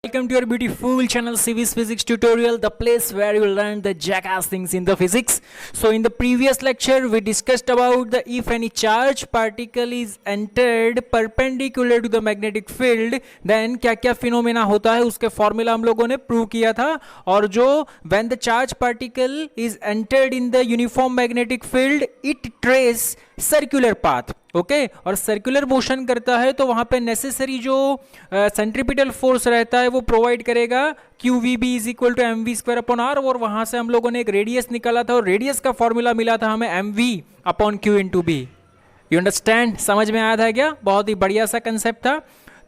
Welcome to your beautiful channel CV's Physics Tutorial, the place where you learn the jackass things in the physics. So in the previous lecture we discussed about the if any charge particle is entered perpendicular to the magnetic field then क्या क्या phenomena होता है उसके formula हम लोगों ने prove किया था. और जो when the charge particle is entered in the uniform magnetic field it trace circular path. Okay और सर्कुलर मोशन करता है तो वहां पे नेसेसरी जो सेंट्रीपिटल फोर्स रहता है वो प्रोवाइड करेगा QVB is equal to mv square upon r. और वहां से हम लोगों ने एक रेडियस निकाला था और रेडियस का फॉर्मूला मिला था हमें mv अपॉन q इंटू बी. You understand? समझ में आया था क्या? बहुत ही बढ़िया सा कंसेप्ट था.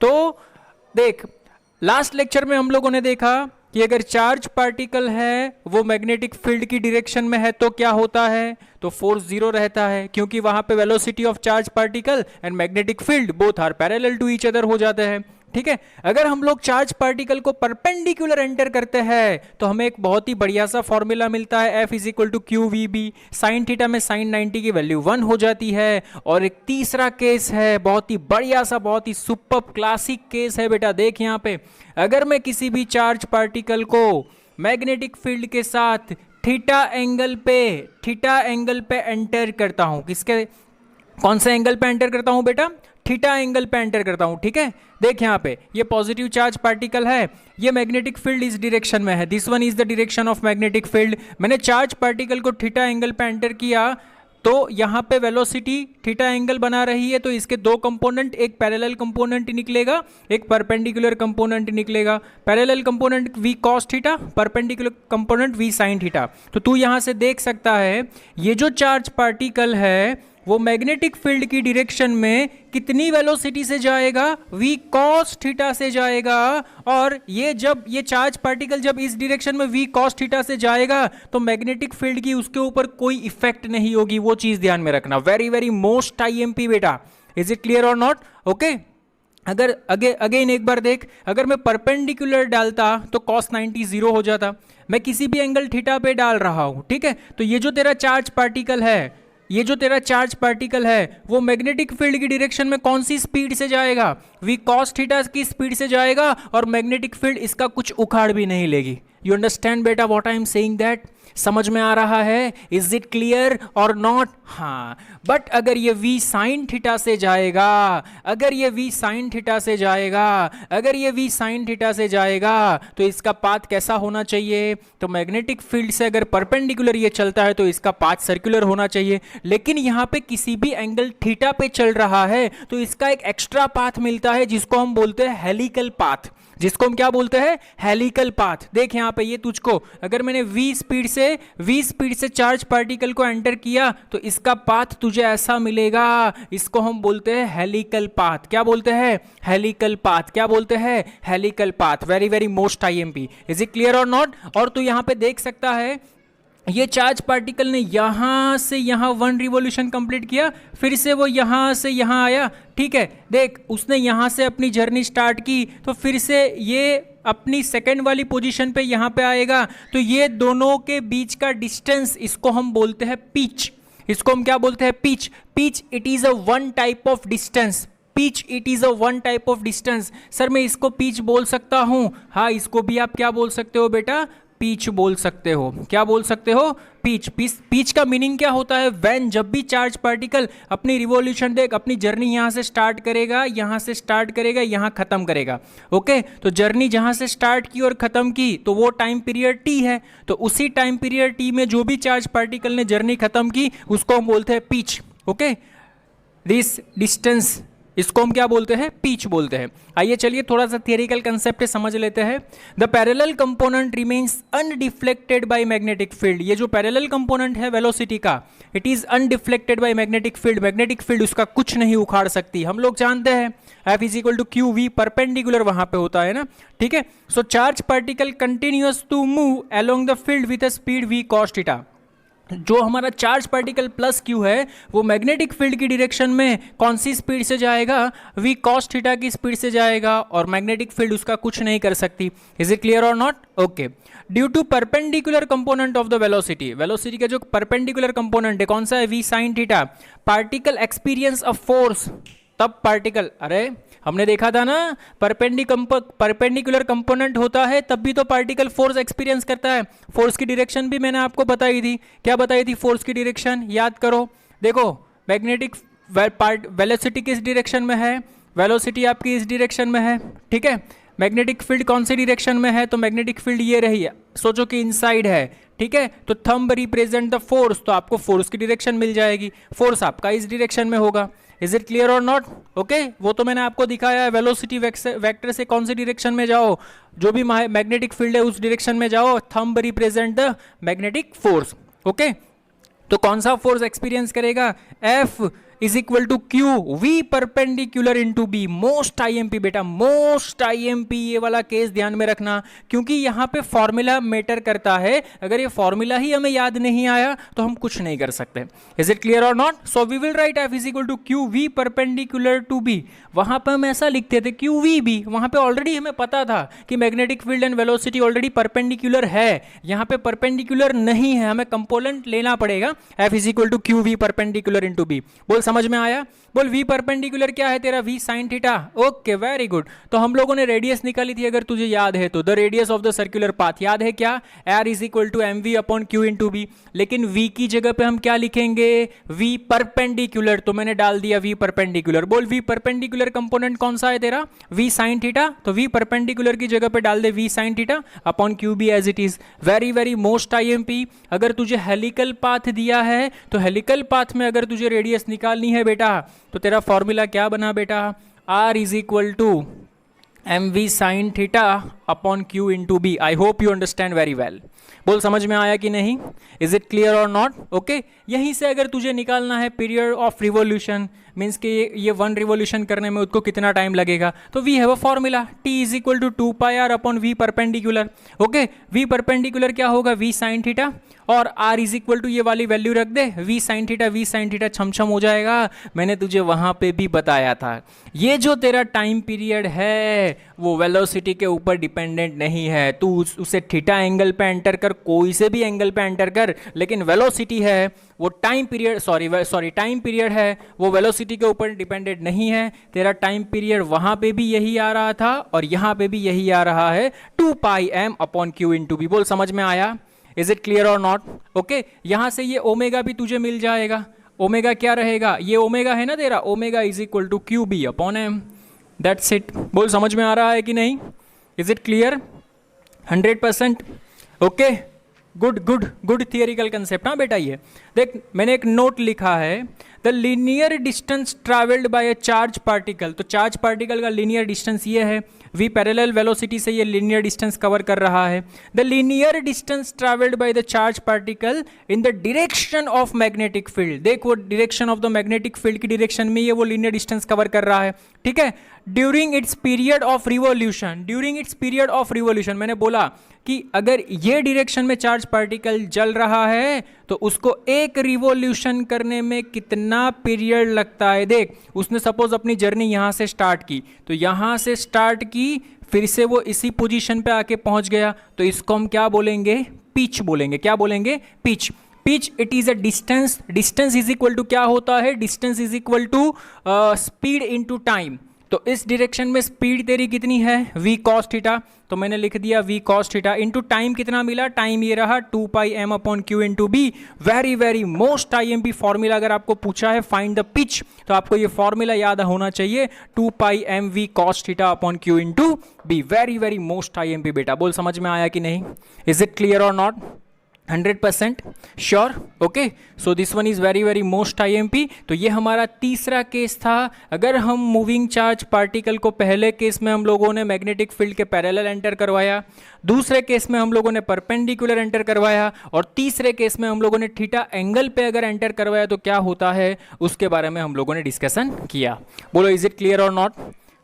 तो देख लास्ट लेक्चर में हम लोगों ने देखा कि अगर चार्ज पार्टिकल है वो मैग्नेटिक फील्ड की डायरेक्शन में है तो क्या होता है, तो फोर्स जीरो रहता है क्योंकि वहां पे velocity of charge particle and magnetic field both are parallel to each other हो जाते हैं. ठीक है. अगर हम लोग चार्ज पार्टिकल को परपेंडिकुलर एंटर करते हैं तो हमें एक बहुत ही बढ़िया सा फॉर्मूला मिलता है F is equal to QVB. Sine theta में साइन 90 की वैल्यू 1 हो जाती है. और एक तीसरा केस है बहुत ही बढ़िया सा, बहुत ही सुपर क्लासिक केस है बेटा. देख यहाँ पे अगर मैं किसी भी चार्ज पार्टिकल को मैग्नेटिक फील्ड के साथ थीटा एंगल पे एंटर करता हूं, किसके कौन से एंगल पे एंटर करता हूं बेटा? थीटा एंगल पे एंटर करता हूं. ठीक है. देख यहाँ पे ये पॉजिटिव चार्ज पार्टिकल है, ये मैग्नेटिक फील्ड इस डायरेक्शन में है. This one is the direction of magnetic field. मैंने चार्ज पार्टिकल को थीटा एंगल पे एंटर किया तो यहाँ पे वेलोसिटी थीटा एंगल बना रही है तो इसके दो कंपोनेंट, एक पैरेलल कंपोनेंट निकलेगा, एक परपेंडिकुलर कंपोनेंट निकलेगा. Parallel component v cos theta, perpendicular component v sin theta. तो तू यहाँ से देख सकता है ये जो चार्ज पार्टिकल है वो मैग्नेटिक फील्ड की डायरेक्शन में कितनी वेलोसिटी से जाएगा? v cos थीटा से जाएगा. और ये जब ये चार्ज पार्टिकल जब इस डायरेक्शन में v cos थीटा से जाएगा तो मैग्नेटिक फील्ड की उसके ऊपर कोई इफेक्ट नहीं होगी. वो चीज ध्यान में रखना. वेरी वेरी मोस्ट IMP बेटा. इज इट क्लियर और नॉट? ओके. अगर अगेन एक बार देख, अगर मैं परपेंडिकुलर डालता तो cos 90 जीरो हो जाता. मैं किसी भी एंगल थीटा पे डाल रहा हूं. ठीक है. तो ये जो तेरा चार्ज पार्टिकल है वो मैग्नेटिक फील्ड की डायरेक्शन में कौन सी स्पीड से जाएगा? v cos थीटा की स्पीड से जाएगा और मैग्नेटिक फील्ड इसका कुछ उखाड़ भी नहीं लेगी. यू अंडरस्टैंड बेटा what I am saying that? समझ में आ रहा है? इज इट क्लियर और नॉट? हाँ. बट अगर ये v sin थीटा से जाएगा, अगर ये v sin थीटा से जाएगा तो इसका पाथ कैसा होना चाहिए? तो मैग्नेटिक फील्ड से अगर परपेंडिकुलर ये चलता है तो इसका पाथ सर्कुलर होना चाहिए. लेकिन यहाँ पे किसी भी एंगल थीटा पे चल रहा है तो इसका एक एक्स्ट्रा पाथ मिलता है जिसको हम बोलते हैं हेलिकल पाथ. जिसको हम क्या बोलते हैं? Helical path. देख यहाँ पे ये तुझको अगर मैंने v स्पीड से चार्ज पार्टिकल को एंटर किया तो इसका पाथ तुझे ऐसा मिलेगा. इसको हम बोलते हैं हेलिकल पाथ. क्या बोलते हैं? Helical path. क्या बोलते हैं? Helical path. Very very most IMP. Is it clear और नॉट? और तू यहाँ पे देख सकता है ये चार्ज पार्टिकल ने यहां से यहां 1 रिवॉल्यूशन कंप्लीट किया, फिर से वो यहां से यहां आया. ठीक है. देख उसने यहां से अपनी जर्नी स्टार्ट की तो फिर से ये अपनी सेकेंड वाली पोजीशन पे यहां पे आएगा. तो ये दोनों के बीच का डिस्टेंस इसको हम बोलते हैं पिच. इसको हम क्या बोलते हैं? Pitch. Pitch it is a one type of distance. Pitch it is a one type of distance. Sir मैं इसको पिच बोल सकता हूं? हाँ इसको भी आप क्या बोल सकते हो बेटा? पीच बोल सकते हो. क्या बोल सकते हो? पीच. पीच का मीनिंग क्या होता है? व्हेन जब भी चार्ज पार्टिकल अपनी रिवॉल्यूशन देख अपनी जर्नी यहां से स्टार्ट करेगा, यहां खत्म करेगा. ओके. तो जर्नी जहां से स्टार्ट की और खत्म की तो वो टाइम पीरियड t है. तो उसी टाइम पीरियड t में जो भी चार्ज पार्टिकल ने जर्नी खत्म की उसको हम बोलते हैं पीच. ओके. दिस डिस्टेंस इसको हम क्या बोलते हैं? पीच बोलते हैं. आइए चलिए थोड़ा सा थियरिकल कंसेप्ट समझ लेते हैं. The parallel component remains undeflected by magnetic field. ये जो पैरेलल कंपोनेंट है वेलोसिटी का it is undeflected by magnetic field. Magnetic field उसका कुछ नहीं उखाड़ सकती. हम लोग जानते हैं F is equal to QV, perpendicular वहां पे होता है ना. ठीक है. So charge particle continuous to move along the field with a speed v cos theta. जो हमारा चार्ज पार्टिकल प्लस क्यू है वो मैग्नेटिक फील्ड की डायरेक्शन में कौन सी स्पीड से जाएगा? v cos थीटा की स्पीड से जाएगा और मैग्नेटिक फील्ड उसका कुछ नहीं कर सकती. इज इट क्लियर और not? Okay. Due to perpendicular component of the velocity का जो परपेंडिकुलर कंपोनेंट है कौन सा है? v sin theta. Particle experience a force तब पार्टिकल, अरे हमने देखा था ना, परपेंडिकुलर कंपोनेंट होता है तब भी तो पार्टिकल फोर्स एक्सपीरियंस करता है। फोर्स की डायरेक्शन भी मैंने आपको बताई थी। क्या बताई थी फोर्स की डायरेक्शन? याद करो। देखो मैग्नेटिक वेलोसिटी किस डायरेक्शन में है? वेलोसिटी आपकी इस डायरेक्शन में है, ठीक है। मैग्नेटिक फील्ड कौन सी डायरेक्शन में है? तो मैग्नेटिक फील्ड ये रही है, सोचो कि इनसाइड है, ठीक है। तो थंब रिप्रेजेंट द फोर्स, तो आपको फोर्स की डायरेक्शन मिल जाएगी। फोर्स आपका इस डायरेक्शन में होगा। इज इट क्लियर और नॉट? ओके, वो तो मैंने आपको दिखाया है। वेलोसिटी वेक्टर से कौन सी डायरेक्शन में जाओ, जो भी मैग्नेटिक फील्ड है उस डायरेक्शन में जाओ। Thumb represent the magnetic force. Okay, तो कौन सा फोर्स एक्सपीरियंस करेगा? F is equal to Q V perpendicular into B. Most IMP बेटा, मोस्ट आईएमपी, ये वाला केस ध्यान में रखना, क्योंकि यहां पे फॉर्मूला मैटर करता है। अगर ये फॉर्मूला ही हमें याद नहीं आया तो हम कुछ नहीं कर सकते। इज इट क्लियर और not? So we will write F is equal to Q V perpendicular to B. वहां पर हम ऐसा लिखते थे क्यू वी बी, वहां पे ऑलरेडी हमें पता था कि magnetic field and velocity already perpendicular है। यहां पे परपेंडिकुलर नहीं है, हमें कंपोनेंट लेना पड़ेगा। F is equal to Q V perpendicular into B. बोल समझ में आया? बोल V परपेंडिकुलर क्या है तेरा? V sine theta. Okay, very good. तो हम लोगों ने रेडियस निकाली थी, अगर तुझे याद है तो, the radius of the circular path याद है क्या? R is equal to M V upon Q into B. लेकिन V की जगह पे हम क्या लिखेंगे? V perpendicular. तो मैंने डाल दिया V परपेंडिकुलर। बोल V परपेंडिकुलर कंपोनेंट कौन सा है तेरा? V sine theta. तो V परपेंडिकुलर की जगह पे डाल दे V sine theta upon Q B as it is. Very very most IMP. अगर तुझे हेलिकल पाथ दिया है तो हेलिकल पाथ में अगर तुझे रेडियस निकालनी है बेटा, तो तेरा फॉर्मूला क्या बना बेटा? R is equal to M V sine theta upon Q into B. I hope you understand very well. बोल समझ में आया कि नहीं? इज इट क्लियर और नॉट? ओके, यहीं से अगर तुझे निकालना है पीरियड ऑफ रिवॉल्यूशन, मीन्स कि ये वन रिवॉल्यूशन करने में उसको कितना टाइम लगेगा, तो we have a formula T is equal to 2 pi R upon V perpendicular. Okay, V perpendicular क्या होगा? वी साइन थीटा, और R इज इक्वल टू ये वाली वैल्यू रख दे, वी साइन थीटा छमछम हो जाएगा। मैंने तुझे वहां पे भी बताया था, ये जो तेरा टाइम पीरियड है वो वेलोसिटी के ऊपर डिपेंडेंट नहीं है। तू उसे थीटा एंगल पे एंटर कर, कोई से भी एंगल पे एंटर कर, लेकिन वेलोसिटी है वो टाइम पीरियड है वो वेलोसिटी के ऊपर डिपेंडेंट नहीं है। तेरा टाइम पीरियड वहां पे भी यही आ रहा था और यहां पे भी यही आ रहा है, 2 pi m upon Q into B. बोल समझ में आया? इज इट क्लियर और नॉट? ओके, यहां से ये ओमेगा भी तुझे मिल जाएगा। ओमेगा क्या रहेगा? ये ओमेगा है ना तेरा, omega is equal to Q B upon M. That's it. बोल समझ में आ रहा है कि नहीं? Is it clear? 100%? Okay, good good good theoretical concept. हाँ बेटा, ये देख मैंने एक नोट लिखा है, the linear distance travelled by a charge particle. तो चार्ज पार्टिकल का लीनियर डिस्टेंस ये है, v पैरेलल वेलोसिटी से ये लीनियर डिस्टेंस कवर कर रहा है। The linear distance travelled by the charge particle in the direction of magnetic field. देख वो direction of the magnetic field की डायरेक्शन में ये वो लीनियर डिस्टेंस कवर कर रहा है, ठीक है। During its period of revolution, during its period of revolution, मैंने बोला कि अगर ये डायरेक्शन में चार्ज पार्टिकल चल रहा है तो उसको एक रिवॉल्यूशन करने में कितना पीरियड लगता है। देख उसने सपोज अपनी जर्नी यहाँ से स्टार्ट की, तो यहाँ से स्टार्ट की, फिर से वो इसी पोजीशन पे आके पहुंच गया, तो इसको हम क्या बोलेंगे? पिच बोलेंगे। क्या बोलेंगे? Pitch. Pitch it is a distance. Distance is equal to क्या होता है? Distance is equal to speed into time. तो इस डायरेक्शन में स्पीड तेरी कितनी है? v cos theta. तो मैंने लिख दिया v cos theta into time कितना मिला? टाइम ये रहा 2 pi m upon q into B. Very very most IMP formula अगर आपको पूछा है फाइंड द पिच, तो आपको ये फॉर्मूला याद होना चाहिए, 2 pi m v cos theta upon q into B. Very very most IMP बेटा। बोल समझ में आया कि नहीं? इज इट क्लियर और not? 100% sure? Okay, so this one is very very most IMP। तो ये हमारा तीसरा केस था। अगर हम मूविंग चार्ज पार्टिकल को पहले केस में हम लोगों ने मैग्नेटिक फील्ड के पैरेलल एंटर करवाया, दूसरे केस में हम लोगों ने परपेंडिकुलर एंटर करवाया, और तीसरे केस में हम लोगों ने थीटा एंगल पे अगर एंटर करवाया तो क्या होता है उसके बारे में हम लोगों ने डिस्कशन किया। बोलो इज इट क्लियर और नॉट?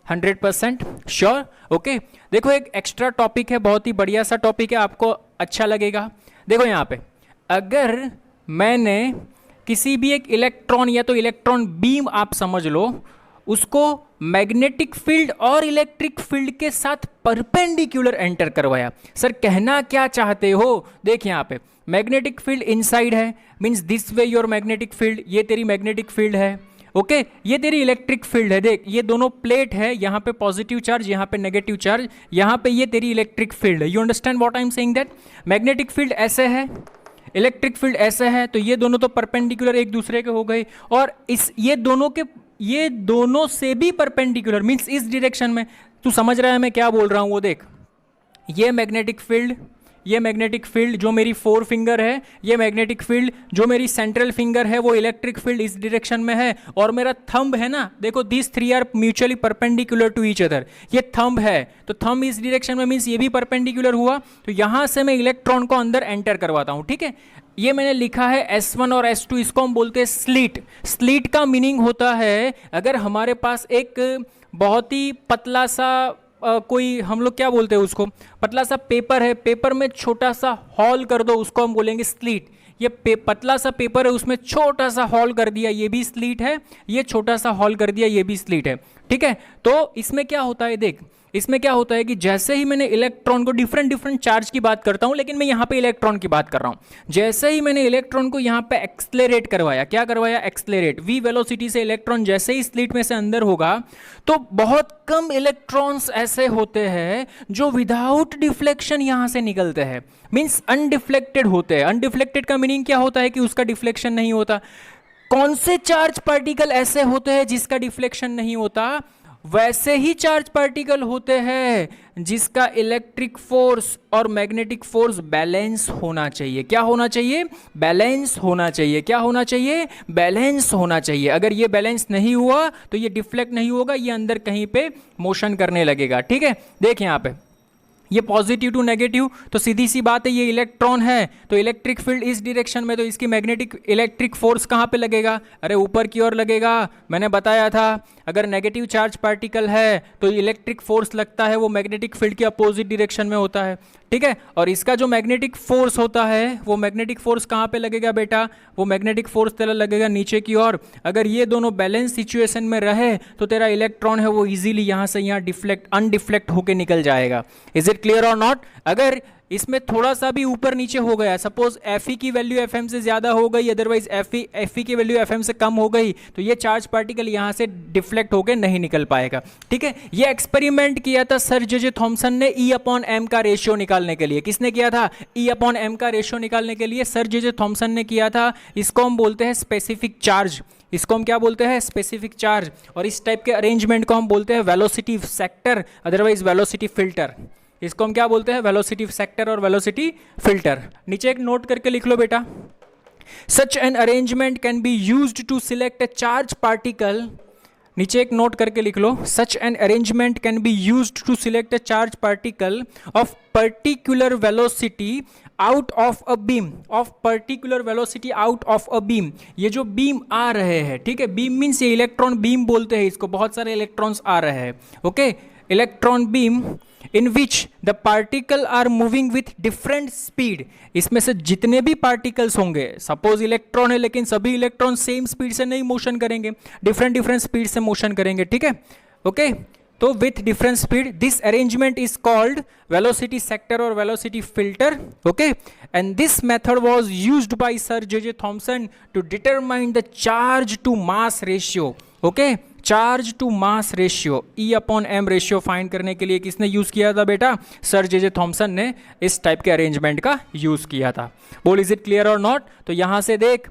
100% श्योर? ओके, देखो एक एक्स्ट्रा टॉपिक है, बहुत ही बढ़िया सा टॉपिक है, आपको अच्छा लगेगा। देखो यहाँ पे अगर मैंने किसी भी एक इलेक्ट्रॉन या तो इलेक्ट्रॉन बीम आप समझ लो, उसको मैग्नेटिक फील्ड और इलेक्ट्रिक फील्ड के साथ परपेंडिकुलर एंटर करवाया। सर कहना क्या चाहते हो? देख यहाँ पे मैग्नेटिक फील्ड इनसाइड है, means this way your magnetic field, ये तेरी मैग्नेटिक फील्ड है, ओके ये तेरी इलेक्ट्रिक फील्ड है, देख ये दोनों प्लेट है, यहाँ पे पॉजिटिव चार्ज, यहाँ पे नेगेटिव चार्ज, यहाँ पे ये तेरी इलेक्ट्रिक फील्ड है। You understand what I am saying that? Magnetic field ऐसे है, इलेक्ट्रिक फील्ड ऐसे है, तो ये दोनों तो परपेंडिकुलर एक दूसरे के हो गए, और इस ये दोनों से भी परपेंडिकुलर मीन्स इस डायरेक्शन में। तू समझ रहा है मैं क्या बोल रहा हूँ? वो देख ये मैग्नेटिक फील्ड, ये मैग्नेटिक फील्ड जो मेरी 4 फिंगर है, ये मैग्नेटिक फील्ड जो मेरी सेंट्रल फिंगर है, वो इलेक्ट्रिक फील्ड इस डायरेक्शन में है, और मेरा थंब है ना, देखो this 3 are mutually perpendicular to each other, ये थंब है तो थंब इस डायरेक्शन में मीन्स ये भी परपेंडिकुलर हुआ, तो यहां से मैं इलेक्ट्रॉन को अंदर एंटर करवाता हूं। ठीक है, ये मैंने लिखा है S1 और S2, इसको हम बोलते हैं स्लीट। स्लीट का मीनिंग होता है अगर हमारे पास एक बहुत ही पतला सा कोई हम लोग क्या बोलते हैं उसको, पतला सा पेपर है, पेपर में छोटा सा हॉल कर दो, उसको हम बोलेंगे स्लीट। ये पतला सा पेपर है, उसमें छोटा सा हॉल कर दिया, ये भी स्लीट है, ये छोटा सा हॉल कर दिया, ये भी स्लीट है। ठीक है, तो इसमें क्या होता है, देख इसमें क्या होता है कि जैसे ही मैंने इलेक्ट्रॉन को, डिफरेंट चार्ज की बात करता हूं लेकिन मैं यहां पे इलेक्ट्रॉन की बात कर रहा हूं, जैसे ही मैंने इलेक्ट्रॉन को यहां पे एक्सलेरेट करवाया, क्या करवाया, एक्सलेरेट, v वेलोसिटी से इलेक्ट्रॉन जैसे ही स्लिट में से अंदर होगा, तो बहुत कम इलेक्ट्रॉन्स ऐसे होते हैं जो विदाउट डिफ्लेक्शन यहां से निकलते हैं, मींस अनडिफ्लेक्टेड होते हैं। अनडिफ्लेक्टेड का मीनिंग क्या होता है कि उसका डिफ्लेक्शन नहीं होता। कौन से चार्ज पार्टिकल ऐसे होते हैं जिसका डिफ्लेक्शन नहीं होता? वैसे ही चार्ज पार्टिकल होते हैं जिसका इलेक्ट्रिक फोर्स और मैग्नेटिक फोर्स बैलेंस होना चाहिए। क्या होना चाहिए? बैलेंस होना चाहिए। क्या होना चाहिए? बैलेंस होना चाहिए। अगर ये बैलेंस नहीं हुआ तो ये डिफ्लेक्ट नहीं होगा, ये अंदर कहीं पे मोशन करने लगेगा। ठीक है, देख यहाँ पे ये पॉजिटिव टू नेगेटिव, तो सीधी सी बात है ये इलेक्ट्रॉन है, तो इलेक्ट्रिक फील्ड इस डायरेक्शन में, तो इसकी मैग्नेटिक इलेक्ट्रिक फोर्स कहाँ पे लगेगा? अरे ऊपर की ओर लगेगा। मैंने बताया था अगर नेगेटिव चार्ज पार्टिकल है तो इलेक्ट्रिक फोर्स लगता है वो मैग्नेटिक फील्ड के अपोजिट डायरेक्शन में होता है। ठीक है, और इसका जो मैग्नेटिक फोर्स होता है वो मैग्नेटिक फोर्स कहाँ पे लगेगा बेटा? वो मैग्नेटिक फोर्स तेरा लगेगा नीचे की ओर। अगर ये दोनों बैलेंस सिचुएशन में रहे तो तेरा इलेक्ट्रॉन है वो इजीली यहाँ से यहाँ अनडिफ्लेक्ट होके निकल जाएगा। इज इट क्लियर और नॉट? अगर इसमें थोड़ा सा भी ऊपर नीचे हो गया, सपोज Fe की वैल्यू Fm से ज्यादा हो गई, अदरवाइज Fe की वैल्यू Fm से कम हो गई, तो ये चार्ज पार्टिकल यहां से डिफ्लेक्ट होकर नहीं निकल पाएगा। ठीक है, ये एक्सपेरिमेंट किया था सर जे थॉमसन ने E/m का रेशियो निकालने के लिए। किसने किया था? E/m का रेशियो निकालने के लिए सर जे थॉमसन ने किया था। इसको हम बोलते हैं स्पेसिफिक चार्ज। इसको हम क्या बोलते हैं? Specific charge. और इस टाइप के अरेंजमेंट को हम बोलते हैं velocity sector, otherwise velocity filter. इसको हम क्या बोलते हैं? वेलोसिटी सेक्टर और वेलोसिटी फिल्टर। नीचे एक नोट करके लिख लो बेटा, such an arrangement can be used to select a charge particle. नीचे एक नोट करके लिख लो, such an arrangement can be used to select a charge particle of particular velocity out of a beam, of particular velocity out of a beam. ये जो beam आ रहे हैं, ठीक है, बीम मीन्स ये इलेक्ट्रॉन बीम बोलते हैं इसको, बहुत सारे इलेक्ट्रॉन्स आ रहे हैं। Okay, electron beam in which the particle are moving with different speed। इसमें से जितने भी पार्टिकल्स होंगे, सपोज इलेक्ट्रॉन है लेकिन सभी इलेक्ट्रॉन सेम स्पीड से नहीं मोशन करेंगे, डिफरेंट स्पीड से मोशन करेंगे। ठीक है, ओके, तो with different speed, this arrangement is called velocity sector और velocity filter. Okay, and this method was used by sir J Thomson to determine the charge to mass ratio. Okay, charge to mass ratio, E/m ratio find करने के लिए किसने use किया था बेटा? Sir J Thompson ने इस type के अरेंजमेंट का यूज किया था। बोल, इज इट क्लियर और नॉट? तो यहां से देख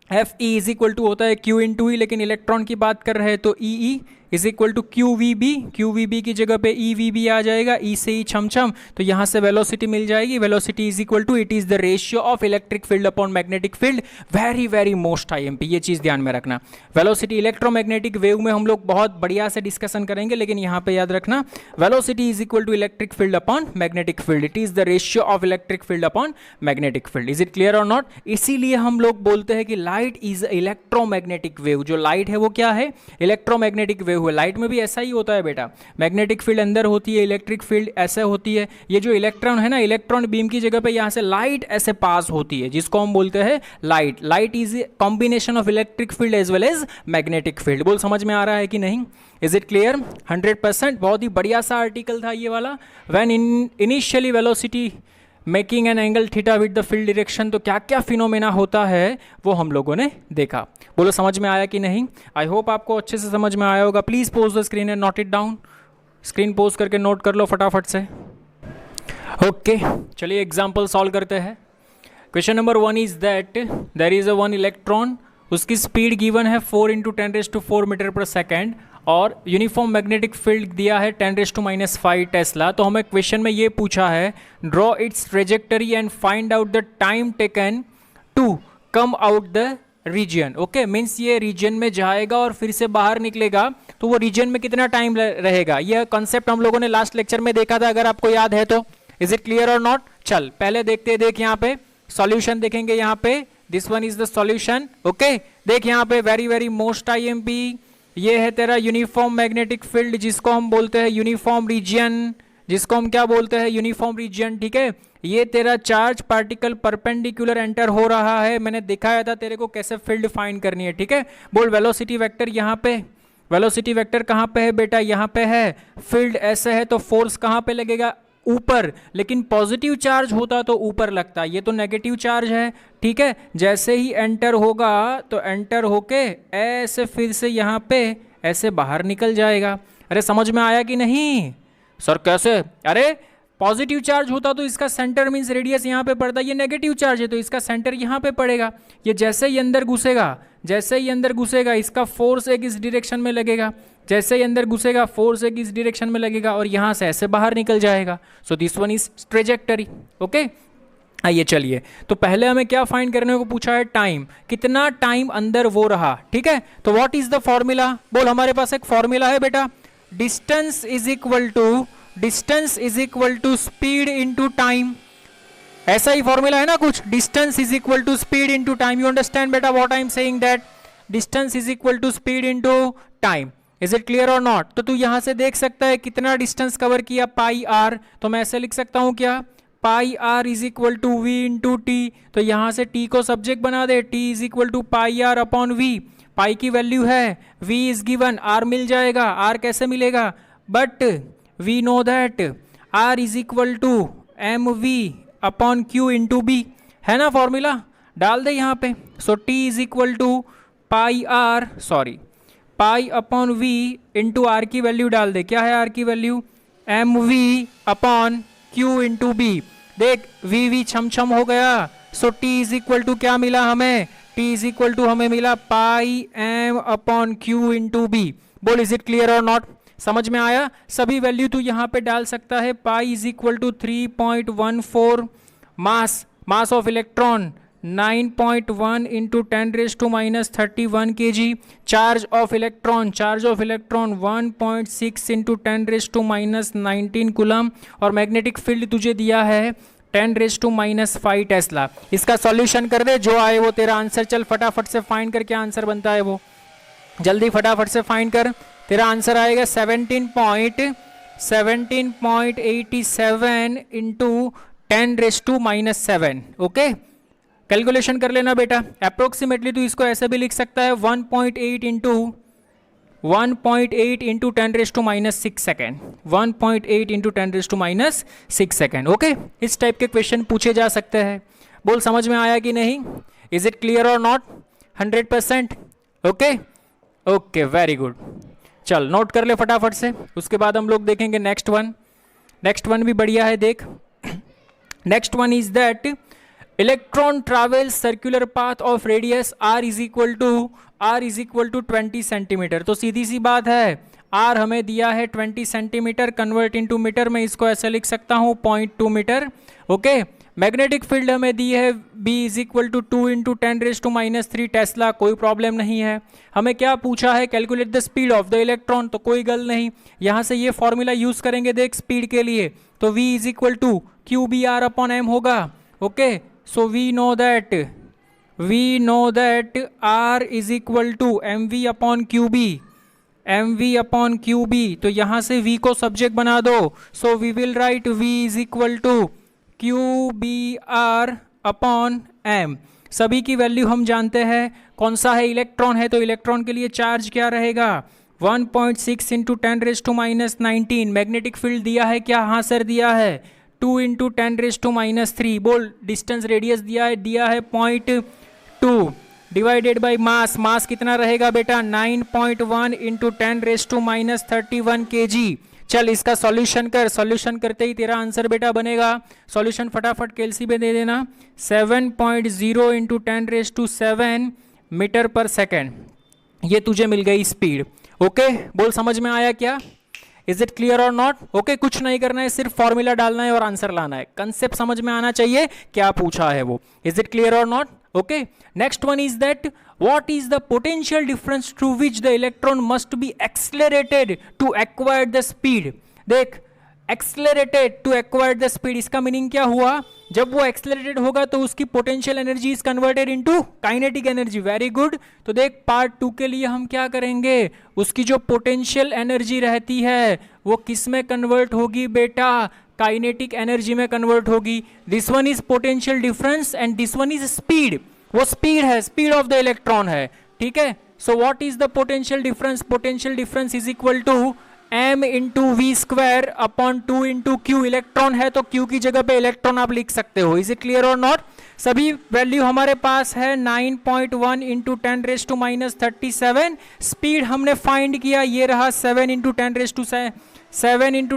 Fe इज इक्वल टू होता है Q इंटू ई, लेकिन इलेक्ट्रॉन की बात कर रहे हैं तो E is equal to QVB की जगह पे EVB आ जाएगा, E से ही छम, तो यहां से वेलोसिटी मिल जाएगी। Velocity is equal to, it is the ratio of electric field upon magnetic field. Very most IMP, ये चीज ध्यान में रखना। वेलोसिटी इलेक्ट्रोमैग्नेटिक वेव में हम लोग बहुत बढ़िया से डिस्कशन करेंगे, लेकिन यहाँ पे याद रखना velocity is equal to electric field upon magnetic field. It is the ratio of electric field upon magnetic field. Is it clear और नॉट? इसीलिए हम लोग बोलते हैं कि लाइट इज इलेक्ट्रोमैग्नेटिक वेव। जो लाइट है वो क्या है? इलेक्ट्रोमैग्नेटिक वेव है। लाइट में भी ऐसा ही होता है बेटा, मैग्नेटिक फील्ड अंदर होती है, इलेक्ट्रिक फील्ड ऐसे होती है। ये जो इलेक्ट्रॉन है ना, इलेक्ट्रॉन बीम की जगह पे यहाँ से लाइट ऐसे पास होती है, जिसको हम बोलते हैं light. Light is combination of electric field as well as magnetic field. बोल, समझ में आ रहा है कि नहीं? Is it clear? 100%। बहुत ही बढ़िया सा आर्टिकल था ये वाला। When initially velocity making an angle theta with the field direction. तो क्या क्या फिनोमेना होता है वो हम लोगों ने देखा। बोलो समझ में आया कि नहीं? आई होप आपको अच्छे से समझ में आया होगा। Please pose the screen and note it down. Screen pose करके नोट कर लो फटाफट से। ओके चलिए एग्जाम्पल सॉल्व करते हैं। Question number 1 is that there is a one electron, उसकी स्पीड गिवन है 4 × 10⁴ मीटर पर सेकेंड और यूनिफॉर्म मैग्नेटिक फील्ड दिया है 10⁻⁵ टेस्ला। तो हमें क्वेश्चन में ये पूछा है draw its trajectory and find out the time taken to come out the region. Okay means ये रीजन में जाएगा और फिर से बाहर निकलेगा, तो वो रीजन में कितना टाइम रहेगा। यह कॉन्सेप्ट हम लोगों ने लास्ट लेक्चर में देखा था, अगर आपको याद है तो। इज इट क्लियर और नॉट? चल पहले देखते हैं, देख यहाँ पे सॉल्यूशन देखेंगे। यहाँ पे this one is the solution. Okay देख यहाँ पे वेरी वेरी मोस्ट IMP, ये है तेरा यूनिफॉर्म मैग्नेटिक फील्ड जिसको हम बोलते हैं यूनिफॉर्म रीजन, जिसको हम क्या बोलते हैं यूनिफॉर्म रीजन। ठीक है, ये तेरा चार्ज पार्टिकल परपेंडिकुलर एंटर हो रहा है। मैंने दिखाया था तेरे को कैसे फील्ड फाइंड करनी है। ठीक है, बोल वेलोसिटी वेक्टर यहाँ पे, वेलोसिटी वेक्टर कहाँ पे है बेटा? यहाँ पे है। फील्ड ऐसे है तो फोर्स कहाँ पे लगेगा? ऊपर, लेकिन पॉजिटिव चार्ज होता तो ऊपर लगता, ये तो नेगेटिव चार्ज है। ठीक है, जैसे ही एंटर होगा तो एंटर होके ऐसे फिर से यहाँ पे ऐसे बाहर निकल जाएगा। अरे समझ में आया कि नहीं? सर कैसे? अरे पॉजिटिव चार्ज होता तो इसका सेंटर मीन्स रेडियस यहाँ पे पड़ता, ये नेगेटिव चार्ज है तो इसका सेंटर यहाँ पे पड़ेगा। ये जैसे ही अंदर घुसेगा, जैसे ही अंदर घुसेगा इसका फोर्स एक इस डायरेक्शन में लगेगा, जैसे ही अंदर घुसेगा फोर्स एक इस डायरेक्शन में लगेगा और यहाँ से ऐसे बाहर निकल जाएगा। सो this one is trajectory. Okay आइए चलिए, तो पहले हमें क्या फाइंड करने को पूछा है? टाइम, कितना टाइम अंदर वो रहा। ठीक है, तो व्हाट इज द फॉर्मूला? बोल हमारे पास एक फॉर्मूला है बेटा, distance is equal to speed into time. ऐसा ही फॉर्मूला है ना कुछ, distance is equal to speed into time. You understand बेटा what I am saying? That distance is equal to speed into time. Is it clear और not? तो तू यहां से देख सकता है कितना डिस्टेंस कवर किया, पाई आर। तो मैं ऐसे लिख सकता हूं क्या, pi R is equal to V into T. तो यहां से टी को सब्जेक्ट बना दे, T is equal to pi R upon V. Pi की वैल्यू है, वी इज गिवन, आर मिल जाएगा। आर कैसे मिलेगा? But we know that R is equal to M V upon Q into B, है ना फॉर्मूला? डाल दे यहाँ पे। So T is equal to pi R, sorry pi upon V into R की वैल्यू डाल दे। क्या है आर की value? M V upon Q into B. देख वी वी छम छम हो गया। So T is equal to क्या मिला हमें? टी इज इक्वल टू हमें मिला pi M upon Q into B. बोल इज इट क्लियर और नॉट? समझ में आया? सभी वैल्यू तू यहाँ पे डाल सकता है। Pi is equal to 3.14, mass of electron 9.1 into 10⁻³ kg, charge of electron 1.6 into 10⁻⁻19 coulomb, और मैग्नेटिक फील्ड तुझे दिया है 10⁻⁵ टेस्ला। इसका सॉल्यूशन कर दे, जो आए वो तेरा आंसर। चल फटाफट से फाइंड कर, क्या आंसर बनता है वो जल्दी फटाफट से फाइंड कर। तेरा आंसर आएगा 17.87 इंटू 10⁻⁻7। ओके कैलकुलेशन कर लेना बेटा। अप्रोक्सीमेटली तू इसको ऐसे भी लिख सकता है 1.8 into 10⁻⁻6 second, 1.8 into 10⁻⁻6 second. Okay इस टाइप के क्वेश्चन पूछे जा सकते हैं। बोल समझ में आया कि नहीं? इज इट क्लियर और not? 100%? Okay okay very good. चल नोट कर ले फटाफट से, उसके बाद हम लोग देखेंगे नेक्स्ट वन। नेक्स्ट वन भी बढ़िया है, देख। Next one is that electron travels circular path of radius r is equal to 20 centimetre. तो सीधी सी बात है, r हमें दिया है 20 सेंटीमीटर, कन्वर्ट इनटू मीटर में इसको ऐसे लिख सकता हूँ 0.2 मीटर। ओके मैग्नेटिक फील्ड हमें दी है b is equal to 2 into 10⁻³ tesla, कोई प्रॉब्लम नहीं है। हमें क्या पूछा है? Calculate the speed of the electron, तो कोई गल नहीं। यहाँ से ये फॉर्मूला यूज करेंगे देख स्पीड के लिए, तो v is equal to Q B R upon M होगा। Okay so we know that r is equal to M V upon Q B, तो यहाँ से v को सब्जेक्ट बना दो। So we will write v is equal to Q B R upon M. सभी की value हम जानते हैं, कौन सा है? इलेक्ट्रॉन है, तो इलेक्ट्रॉन के लिए चार्ज क्या रहेगा? 1.6 इंटू 10⁻⁻19। मैग्नेटिक फील्ड दिया है क्या? हाँ सर दिया है 2 इंटू 10⁻⁻3। बोल डिस्टेंस रेडियस दिया है 0.2 डिवाइडेड बाई मास। मास कितना रहेगा बेटा 9.1 इंटू 10⁻31 kg। चल इसका सॉल्यूशन कर, सॉल्यूशन करते ही तेरा आंसर बेटा बनेगा, सॉल्यूशन फटाफट केएलसी पे दे देना, 7.0 इंटू 10⁻7 मीटर पर सेकेंड। ये तुझे मिल गई स्पीड। ओके बोल समझ में आया क्या? इज इट क्लियर और नॉट? ओके कुछ नहीं करना है, सिर्फ फॉर्मूला डालना है और आंसर लाना है। कंसेप्ट समझ में आना चाहिए, क्या पूछा है वो। इज इट क्लियर और not? Okay next one is that what is the potential difference through which the electron must be accelerated to acquire the speed। देख accelerated to acquire the speed, इसका मीनिंग क्या हुआ? जब वो accelerated होगा तो उसकी potential energy is converted into kinetic energy। Very good. तो देख पार्ट 2 के लिए हम क्या करेंगे, उसकी जो potential energy रहती है वो किस में कन्वर्ट होगी बेटा, काइनेटिक एनर्जी में कन्वर्ट होगी। This one is potential difference and this one is speed. वो स्पीड है, स्पीड ऑफ द इलेक्ट्रॉन है, ठीक है। So what is the potential difference? Potential difference is equal to m into V square upon 2 into Q. Electron है तो Q की जगह पे इलेक्ट्रॉन आप लिख सकते हो। इज इट क्लियर और नॉट? सभी वैल्यू हमारे पास है 9.1 इंटू 10⁻37। स्पीड हमने फाइंड किया, ये रहा 7 इंटू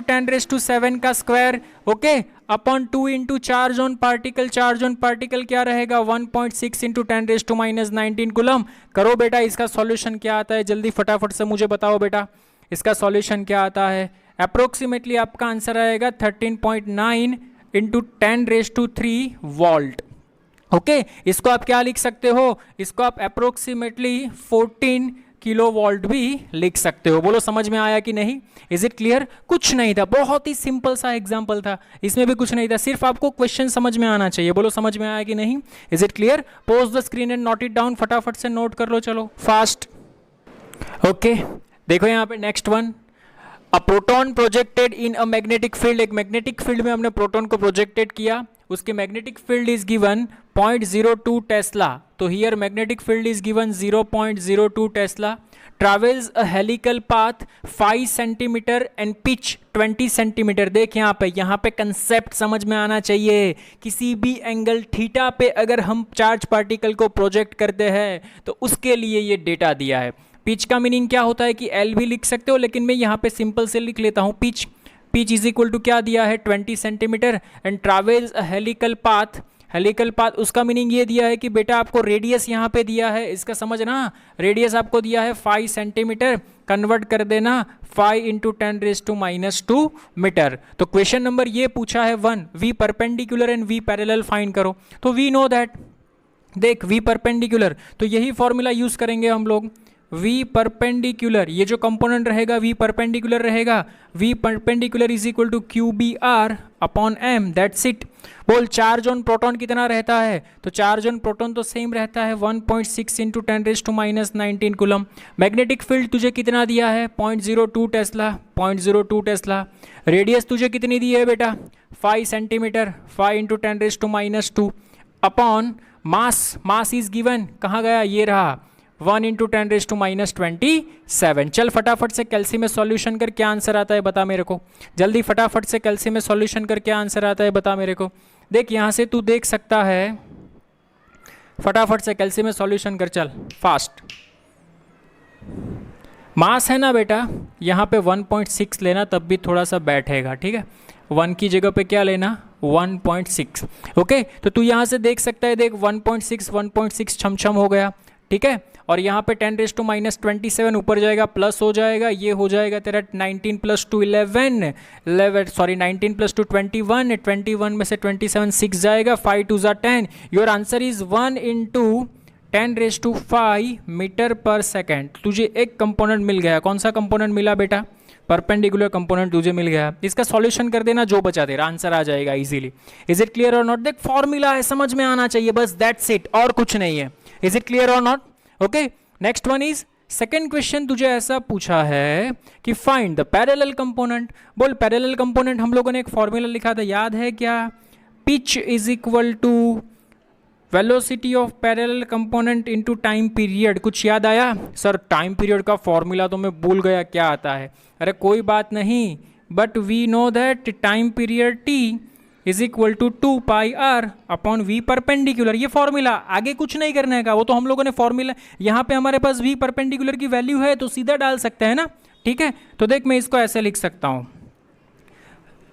10⁻7 का square, okay, upon 2 into charge on particle. Charge on particle क्या रहेगा 1.6 इंटू 10⁻19 कूलम। करो बेटा इसका सॉल्यूशन क्या आता है, जल्दी फटाफट से मुझे बताओ बेटा इसका सॉल्यूशन क्या आता है। अप्रोक्सीमेटली आपका आंसर आएगा 13.9 इंटू 10⁻3 वोल्ट। ओके इसको आप क्या लिख सकते हो, इसको आप अप्रोक्सीमेटली 14 किलो वोल्ट भी लिख सकते हो। बोलो समझ में आया कि नहीं? Is it clear? कुछ नहीं था, बहुत ही सिंपल सा एग्जांपल था, इसमें भी कुछ नहीं था, सिर्फ आपको क्वेश्चन समझ में आना चाहिए। बोलो समझ में आया कि नहीं? Is it clear? Pose the screen and note it down, फटाफट से नोट कर लो, चलो फास्ट। ओके देखो यहाँ पे next one, a proton projected in a magnetic field. एक मैग्नेटिक फील्ड में हमने प्रोटॉन को प्रोजेक्टेड किया, उसके magnetic field is given 0.02 tesla. तो here magnetic field is given 0.02 tesla, travels a helical path 5 centimetre and pitch 20 centimetre. देख यहाँ पे कंसेप्ट समझ में आना चाहिए। किसी भी एंगल थीटा पे अगर हम चार्ज पार्टिकल को प्रोजेक्ट करते हैं तो उसके लिए ये डेटा दिया है। पिच का मीनिंग क्या होता है कि एल भी लिख सकते हो, लेकिन मैं यहाँ पे सिंपल से लिख लेता हूँ pitch. Pitch is equal to क्या दिया है 20 centimetre and travels a helical path. Helical path उसका मीनिंग ये दिया है कि बेटा आपको रेडियस यहाँ पे दिया है, इसका समझना, रेडियस आपको दिया है 5 सेंटीमीटर, कन्वर्ट कर देना 5 इंटू 10⁻² मीटर। तो क्वेश्चन नंबर ये पूछा है 1, V perpendicular and V parallel find करो। तो वी नो दैट, देख वी परपेंडिकुलर तो यही फॉर्मूला यूज करेंगे हम लोग। V परपेंडिकुलर, ये जो कंपोनेंट रहेगा V परपेंडिकुलर रहेगा, V perpendicular is equal to QBr upon M, that's it. बोल चार्ज ऑन प्रोटॉन कितना रहता है? तो चार्ज ऑन प्रोटॉन तो सेम रहता है 1.6 इंटू 10⁻19 कूलम। मैग्नेटिक फील्ड तुझे कितना दिया है 0.02 टेस्ला, 0.02 टेस्ला। रेडियस तुझे कितनी दी है बेटा 5 centimetre, 5 into 10⁻² upon mass. Mass is given, कहाँ गया, ये रहा 1 इंटू 10⁻27। चल फटाफट से कैल्सी में सॉल्यूशन कर, क्या आंसर आता है बता मेरे को, जल्दी फटाफट से कैल्सी में सॉल्यूशन कर, क्या आंसर आता है बता मेरे को। देख यहाँ से तू देख सकता है, फटाफट से कैल्सी में सॉल्यूशन कर, चल फास्ट। मास है ना बेटा, यहाँ पे 1.6 लेना, तब भी थोड़ा सा बैठेगा, ठीक है। 1 की जगह पे क्या लेना 1.6, ओके। तो तू यहाँ से देख सकता है, देख 1.6 छम हो गया, ठीक है। और यहाँ पे 10⁻27 ऊपर जाएगा, प्लस हो जाएगा, ये हो जाएगा तेरा 19 + 2 11, 19 + 2 21, 21 में से 27 6 जाएगा, 5 2 = 10। Your answer is 1 into 10⁵ metre per second. तुझे एक कंपोनेंट मिल गया, कौन सा कंपोनेंट मिला बेटा, परपेंडिकुलर कंपोनेंट तुझे मिल गया। इसका सॉल्यूशन कर देना, जो बचा तेरा आंसर आ जाएगा इजीली। इज इट क्लियर और नॉट? देख फॉर्मूला है, समझ में आना चाहिए बस, दैट्स इट, और कुछ नहीं है। इज इट क्लियर और not? Okay next one is second question, तुझे ऐसा पूछा है कि फाइंड द पैरेलल कंपोनेंट। बोल पैरेलल कंपोनेंट हम लोगों ने एक फॉर्मूला लिखा था, याद है क्या? Pitch is equal to velocity of parallel component into time period. कुछ याद आया? सर टाइम पीरियड का फॉर्मूला तो मैं भूल गया, क्या आता है? अरे कोई बात नहीं, but we know that time period T is equal to 2 pi R upon V perpendicular. ये फॉर्मूला, आगे कुछ नहीं करने का, वो तो हम लोगों ने फॉर्मूला, यहाँ पे हमारे पास वी परपेंडिकुलर की वैल्यू है तो सीधा डाल सकते हैं ना, ठीक है। तो देख मैं इसको ऐसे लिख सकता हूँ,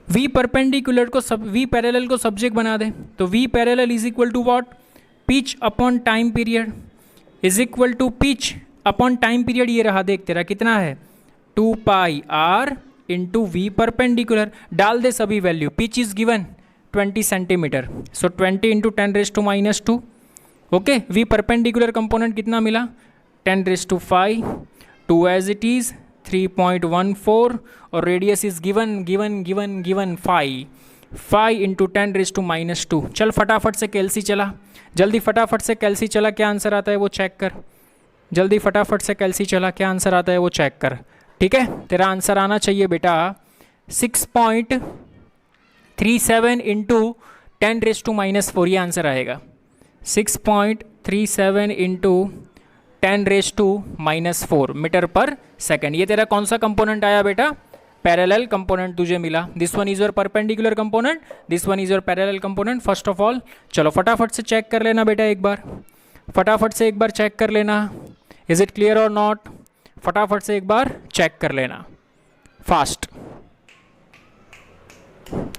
वी परपेंडिकुलर को वी पैरेलल को सब्जेक्ट बना दे, तो V parallel is equal to what, pitch upon time period is equal to pitch upon time period. ये रहा, देख तेरा कितना है 2 pi R into V perpendicular, डाल दे सभी value. Pitch is given 20 centimetre, so 20 into 10⁻²। Okay, V perpendicular component कितना मिला 10⁵, 2 एज इट इज 3.14 और रेडियस इज गिवन 5 इंटू 10⁻²। चल फटाफट से कैलसी चला, जल्दी फटाफट से कैलसी चला, क्या आंसर आता है वो चेक कर, जल्दी फटाफट से कैलसी चला, क्या आंसर आता है वो चेक कर, ठीक है। तेरा आंसर आना चाहिए बेटा 6.37 इंटू 10⁻⁻4, ये आंसर आएगा 6.37 इंटू 10⁻⁻4 मीटर पर सेकेंड। ये तेरा कौन सा कंपोनेंट आया बेटा, पैरेलल कंपोनेंट तुझे मिला। This one is your perpendicular component, this one is your parallel component first of all. चलो फटाफट से चेक कर लेना बेटा, एक बार फटाफट से एक बार चेक कर लेना, इज इट क्लियर और नॉट, फटाफट से एक बार चेक कर लेना fast.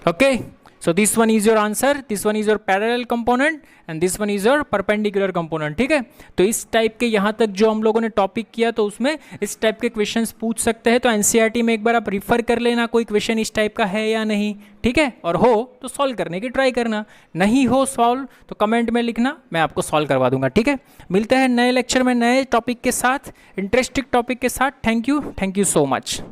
Okay, so this one is your answer, this one is your parallel component and this one is your perpendicular component, ठीक है। तो इस टाइप के यहाँ तक जो हम लोगों ने टॉपिक किया तो उसमें इस टाइप के क्वेश्चंस पूछ सकते हैं, तो एनसीईआरटी में एक बार आप रिफर कर लेना कोई क्वेश्चन इस टाइप का है या नहीं, ठीक है। और हो तो सॉल्व करने की ट्राई करना, नहीं हो सॉल्व तो कमेंट में लिखना, मैं आपको सॉल्व करवा दूंगा, ठीक है। मिलते हैं नए लेक्चर में नए टॉपिक के साथ, इंटरेस्टिंग टॉपिक के साथ। Thank you so much.